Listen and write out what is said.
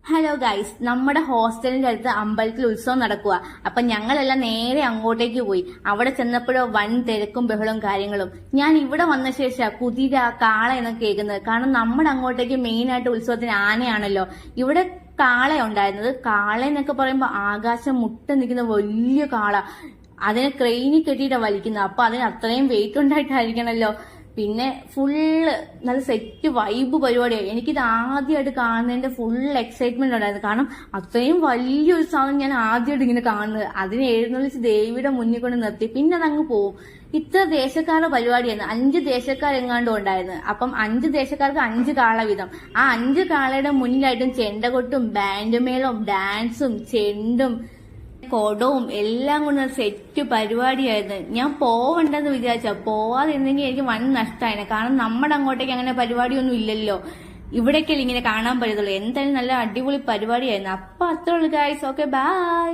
Hello guys, നമ്മുടെ ഹോസ്റ്റലിന്റെ അടുത്ത് അമ്പലത്തിൽ ഉത്സവം നടക്കുക. അപ്പൊ ഞങ്ങളെല്ലാം നേരെ അങ്ങോട്ടേക്ക് പോയി. അവിടെ ചെന്നപ്പോഴോ വൻ തിരക്കും ബഹളവും കാര്യങ്ങളും. ഞാൻ ഇവിടെ വന്ന ശേഷം കുതിര, കാള എന്നൊക്കെ കേൾക്കുന്നത്. കാരണം നമ്മുടെ അങ്ങോട്ടേക്ക് മെയിൻ ആയിട്ട് ഉത്സവത്തിന് ആനയാണല്ലോ. ഇവിടെ കാള ഉണ്ടായിരുന്നത്. കാള എന്നൊക്കെ പറയുമ്പോ ആകാശം മുട്ട നിൽക്കുന്ന വലിയ കാള. അതിനെ ക്രെയിനിൽ കെട്ടിയിട്ടാ വലിക്കുന്നത്. അപ്പൊ അതിന് അത്രയും വെയിറ്റ് ഉണ്ടായിട്ടായിരിക്കണല്ലോ. പിന്നെ ഫുള്ള് നല്ല സെറ്റ് വൈബ് പരിപാടിയായി. എനിക്കിത് ആദ്യമായിട്ട് കാണുന്നതിന്റെ ഫുൾ എക്സൈറ്റ്മെന്റ് ഉണ്ടായിരുന്നു. കാരണം അത്രയും വലിയൊരു സാധനം ഞാൻ ആദ്യമായിട്ട് ഇങ്ങനെ കാണുന്നത്. അതിനെ എഴുന്നള്ളിച്ച് ദേവിയുടെ മുന്നിൽ കൊണ്ട് നിർത്തി. പിന്നെ അതങ്ങ് പോവും. ഇത്ര ദേശക്കാരുടെ പരിപാടിയായിരുന്നു. 5 ദേശക്കാരെങ്ങാണ്ടും ഉണ്ടായിരുന്നു. അപ്പം 5 ദേശക്കാർക്ക് 5 കാള വീതം. ആ 5 കാളയുടെ മുന്നിലായിട്ടും ചെണ്ടകൊട്ടും ബാൻഡുമേളവും ഡാൻസും ചെണ്ടും കൊടവും എല്ലാം കൊണ്ട് സെറ്റ് പരിപാടിയായിരുന്നു. ഞാൻ പോവണ്ടെന്ന് വിചാരിച്ച പോവാതിരുന്നെങ്കിൽ എനിക്ക് വൻ നഷ്ടമായിരുന്നു. കാരണം നമ്മുടെ അങ്ങോട്ടേക്ക് അങ്ങനെ പരിപാടിയൊന്നും ഇല്ലല്ലോ. ഇവിടേക്കല്ലേ ഇങ്ങനെ കാണാൻ പറ്റത്തുള്ളൂ. എന്തായാലും നല്ല അടിപൊളി പരിപാടിയായിരുന്നു. അപ്പൊ അത്രേ ഉള്ളൂ ഗൈസ്. Okay, by.